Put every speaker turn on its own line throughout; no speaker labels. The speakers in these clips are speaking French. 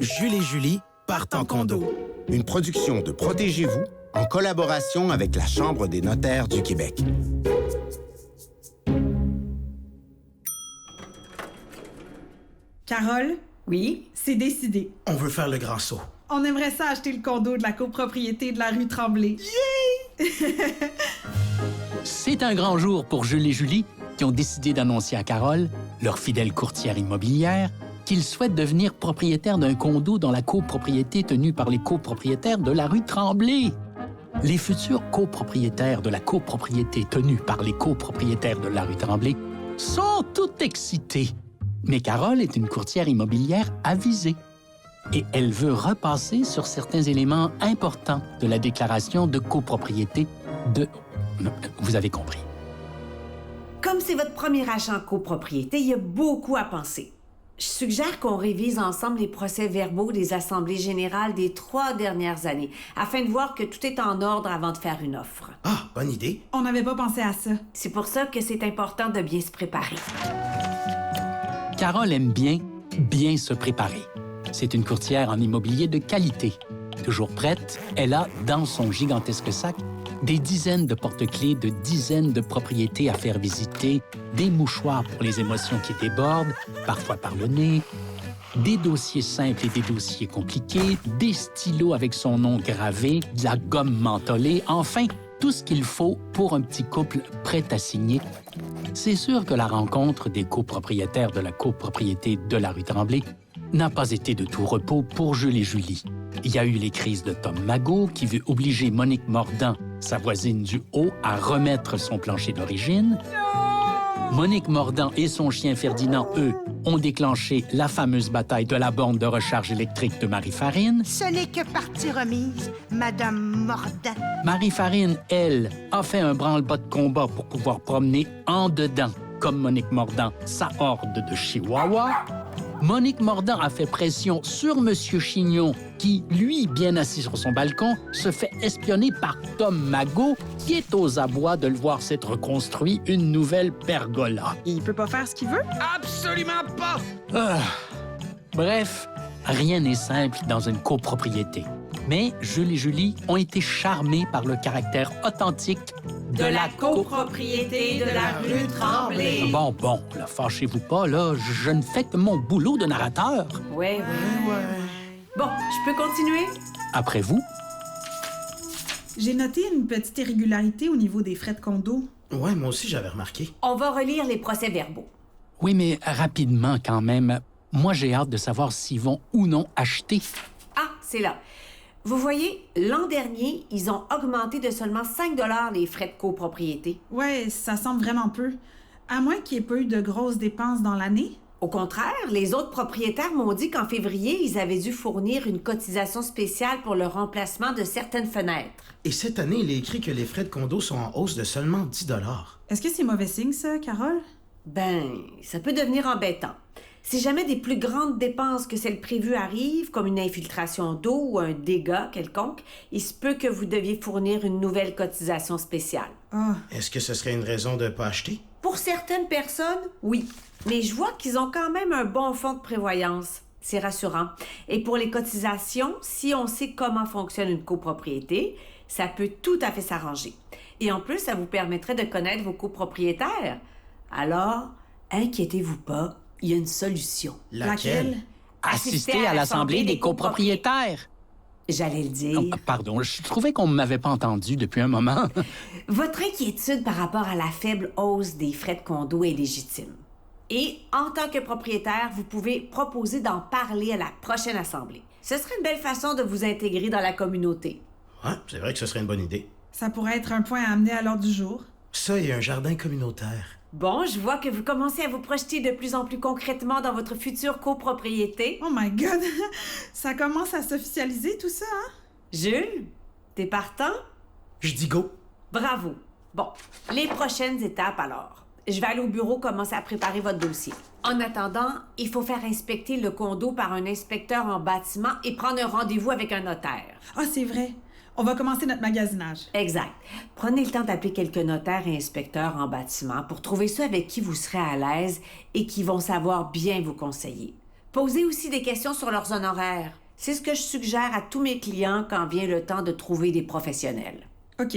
Jules et Julie partent en condo.
Une production de Protégez-vous en collaboration avec la Chambre des notaires du Québec.
Carole?
Oui?
C'est décidé.
On veut faire le grand saut.
On aimerait ça acheter le condo de la copropriété de la rue Tremblay.
C'est un grand jour pour Jules et Julie qui ont décidé d'annoncer à Carole, leur fidèle courtière immobilière, qu'ils souhaitent devenir propriétaires d'un condo dans la copropriété tenue par les copropriétaires de la rue Tremblay. Les futurs copropriétaires de la copropriété tenue par les copropriétaires de la rue Tremblay sont tout excités. Mais Carole est une courtière immobilière avisée et elle veut repasser sur certains éléments importants de la déclaration de copropriété de... Vous avez compris.
Comme c'est votre premier achat en copropriété, il y a beaucoup à penser. Je suggère qu'on révise ensemble les procès-verbaux des assemblées générales des 3 dernières années, afin de voir que tout est en ordre avant de faire une offre.
Ah, bonne idée.
On n'avait pas pensé à ça.
C'est pour ça que c'est important de bien se préparer.
Carole aime bien se préparer. C'est une courtière en immobilier de qualité. Toujours prête, elle a, dans son gigantesque sac, des dizaines de porte-clés de dizaines de propriétés à faire visiter, des mouchoirs pour les émotions qui débordent, parfois par le nez, des dossiers simples et des dossiers compliqués, des stylos avec son nom gravé, de la gomme mentholée, enfin, tout ce qu'il faut pour un petit couple prêt à signer. C'est sûr que la rencontre des copropriétaires de la copropriété de la rue Tremblay n'a pas été de tout repos pour Jules et Julie. Il y a eu les crises de Tom Magot qui veut obliger Monique Mordant, sa voisine du haut, à remettre son plancher d'origine. Monique Mordant et son chien Ferdinand, eux, ont déclenché la fameuse bataille de la borne de recharge électrique de Marie-Farine.
Ce n'est que partie remise, Madame Mordant.
Marie-Farine, elle, a fait un branle-bas de combat pour pouvoir promener en dedans, comme Monique Mordant, sa horde de chihuahuas. Monique Mordant a fait pression sur Monsieur Chignon, qui, lui, bien assis sur son balcon, se fait espionner par Tom Magot, qui est aux abois de le voir s'être construit une nouvelle pergola.
Il peut pas faire ce qu'il veut?
Absolument pas!
Ah. Bref, rien n'est simple dans une copropriété. Mais Jules et Julie ont été charmés par le caractère authentique
De la copropriété de la rue Tremblay.
Bon, là, fâchez-vous pas, là, je ne fais que mon boulot de narrateur.
Ouais. Bon, je peux continuer?
Après vous,
J'ai noté une petite irrégularité au niveau des frais de condo.
Ouais, moi aussi, j'avais remarqué.
On va relire les procès-verbaux.
oui, mais rapidement quand même, moi j'ai hâte de savoir s'ils vont ou non acheter.
Ah, c'est là. Vous voyez, l'an dernier, ils ont augmenté de seulement 5 $ les frais de copropriété.
Ouais, ça semble vraiment peu. À moins qu'il n'y ait pas eu de grosses dépenses dans l'année.
Au contraire, les autres propriétaires m'ont dit qu'en février, ils avaient dû fournir une cotisation spéciale pour le remplacement de certaines fenêtres.
Et cette année, il est écrit que les frais de condo sont en hausse de seulement 10 $.
Est-ce que c'est mauvais signe, ça, Carole?
Ben, ça peut devenir embêtant. Si jamais des plus grandes dépenses que celles prévues arrivent, comme une infiltration d'eau ou un dégât quelconque, il se peut que vous deviez fournir une nouvelle cotisation spéciale.
Ah,
Est-ce que ce serait une raison de ne pas acheter?
Pour certaines personnes, oui. Mais je vois qu'ils ont quand même un bon fonds de prévoyance. C'est rassurant. Et pour les cotisations, si on sait comment fonctionne une copropriété, ça peut tout à fait s'arranger. Et en plus, ça vous permettrait de connaître vos copropriétaires. Alors, inquiétez-vous pas, il y a une solution.
Laquelle?
Assister à l'Assemblée des copropriétaires.
J'allais le dire.
Oh, pardon, je trouvais qu'on ne m'avait pas entendu depuis un moment.
Votre inquiétude par rapport à la faible hausse des frais de condo est légitime. Et en tant que propriétaire, vous pouvez proposer d'en parler à la prochaine assemblée. Ce serait une belle façon de vous intégrer dans la communauté.
Ouais, c'est vrai que ce serait une bonne idée.
ça pourrait être un point à amener à l'ordre du jour.
Ça et un jardin communautaire.
Bon, je vois que vous commencez à vous projeter de plus en plus concrètement dans votre future copropriété.
Oh my God! Ça commence à s'officialiser tout ça, hein?
Jules, t'es partant?
Je dis go.
Bravo. Bon, les prochaines étapes alors. Je vais aller au bureau commencer à préparer votre dossier. En attendant, il faut faire inspecter le condo par un inspecteur en bâtiment et prendre un rendez-vous avec un notaire.
Ah, c'est vrai. On va commencer notre magasinage.
Exact. Prenez le temps d'appeler quelques notaires et inspecteurs en bâtiment pour trouver ceux avec qui vous serez à l'aise et qui vont savoir bien vous conseiller. Posez aussi des questions sur leurs honoraires. C'est ce que je suggère à tous mes clients quand vient le temps de trouver des professionnels.
OK.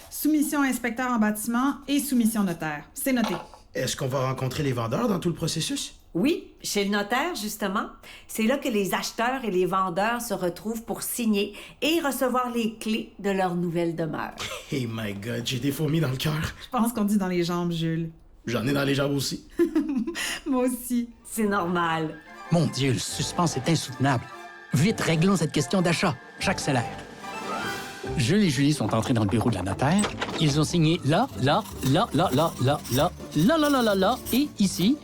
Soumission inspecteur en bâtiment et soumission notaire. C'est noté.
Est-ce qu'on va rencontrer les vendeurs dans tout le processus?
Oui, chez le notaire, justement. C'est là que les acheteurs et les vendeurs se retrouvent pour signer et recevoir les clés de leur nouvelle demeure.
Hey my God, j'ai des fourmis dans le cœur.
Je pense qu'on dit dans les jambes, Jules.
J'en ai dans les jambes aussi.
Moi aussi.
C'est normal.
Mon Dieu, le suspense est insoutenable. Vite, réglons cette question d'achat. J'accélère. Jules et Julie sont entrés dans le bureau de la notaire. Ils ont signé là, et ici.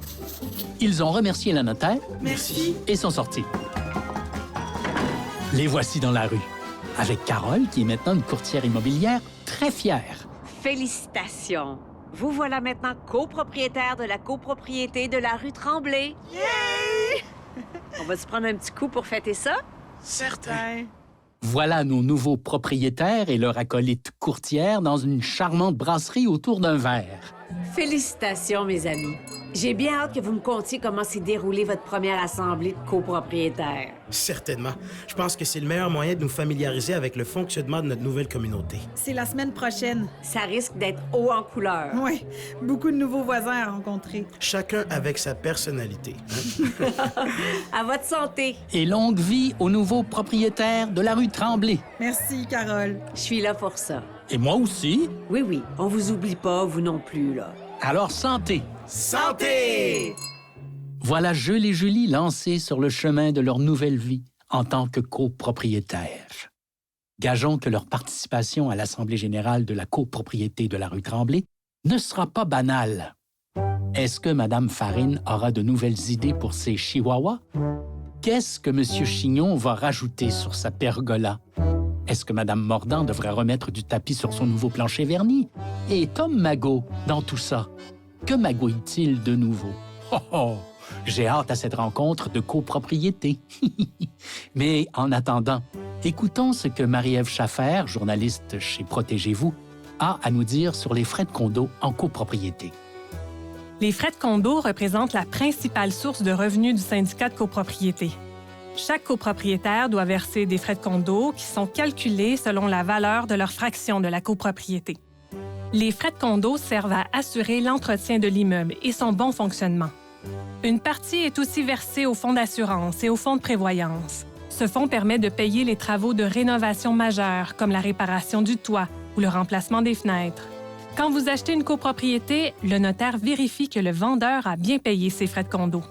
Ils ont remercié la notaire
Merci.
et sont sortis. Les voici dans la rue, avec Carole, qui est maintenant une courtière immobilière très fière.
Félicitations. Vous voilà maintenant copropriétaire de la copropriété de la rue Tremblay. Yay! On va se prendre un petit coup pour fêter ça?
Certain.
Voilà nos nouveaux propriétaires et leur acolyte courtière dans une charmante brasserie autour d'un verre.
Félicitations, mes amis. J'ai bien hâte que vous me contiez comment s'est déroulée votre première assemblée de copropriétaires.
Certainement. Je pense que c'est le meilleur moyen de nous familiariser avec le fonctionnement de notre nouvelle communauté.
C'est la semaine prochaine.
Ça risque d'être haut en couleur.
Oui, beaucoup de nouveaux voisins à rencontrer.
Chacun avec sa personnalité.
À votre santé.
Et longue vie aux nouveaux propriétaires de la rue Tremblay.
Merci, Carole.
Je suis là pour ça.
Et moi aussi.
Oui, oui, on vous oublie pas, vous non plus, là.
Alors, santé!
Santé!
Voilà Jules et Julie lancés sur le chemin de leur nouvelle vie en tant que copropriétaires. Gageons que leur participation à l'Assemblée générale de la copropriété de la rue Tremblay ne sera pas banale. Est-ce que Mme Farine aura de nouvelles idées pour ses chihuahuas? Qu'est-ce que M. Chignon va rajouter sur sa pergola? Est-ce que Mme Mordant devrait remettre du tapis sur son nouveau plancher verni? Et Tom Magot, dans tout ça, que magouille-t-il de nouveau? Oh oh! J'ai hâte à cette rencontre de copropriété. Mais en attendant, écoutons ce que Marie-Ève Schaffer, journaliste chez Protégez-vous, a à nous dire sur les frais de condo en copropriété.
Les frais de condo représentent la principale source de revenus du syndicat de copropriété. Chaque copropriétaire doit verser des frais de condo qui sont calculés selon la valeur de leur fraction de la copropriété. Les frais de condo servent à assurer l'entretien de l'immeuble et son bon fonctionnement. Une partie est aussi versée au fonds d'assurance et au fonds de prévoyance. Ce fonds permet de payer les travaux de rénovation majeure, comme la réparation du toit ou le remplacement des fenêtres. Quand vous achetez une copropriété, le notaire vérifie que le vendeur a bien payé ses frais de condo.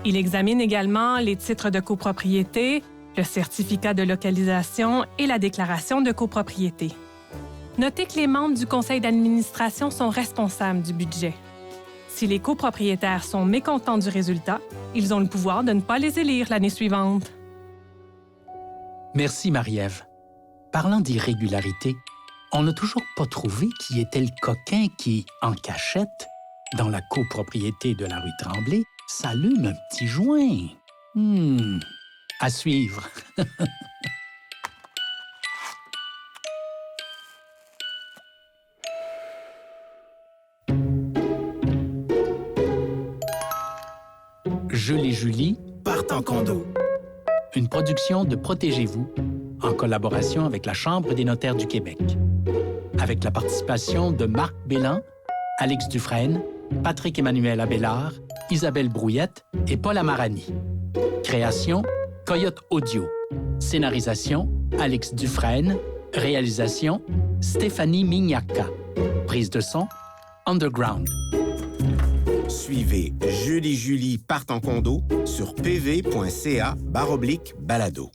Il examine également les titres de copropriété, le certificat de localisation et la déclaration de copropriété. Notez que les membres du conseil d'administration sont responsables du budget. Si les copropriétaires sont mécontents du résultat, ils ont le pouvoir de ne pas les élire l'année suivante.
Merci, Marie-Ève. Parlant d'irrégularité, on n'a toujours pas trouvé qui était le coquin qui, en cachette, dans la copropriété de la rue Tremblay, s'allume un petit joint. À suivre. Jules et Julie
Partent en condo.
Une production de Protégez-vous, en collaboration avec la Chambre des notaires du Québec. Avec la participation de Marc Bélan, Alex Dufresne, Patrick-Emmanuel Abélard, Isabelle Brouillette et Paul Amarani. Création, Coyote Audio. Scénarisation, Alex Dufresne. Réalisation, Stéphanie Mignacca. Prise de son, Underground.
Suivez Jules et Julie partent en condo sur pv.ca/balado.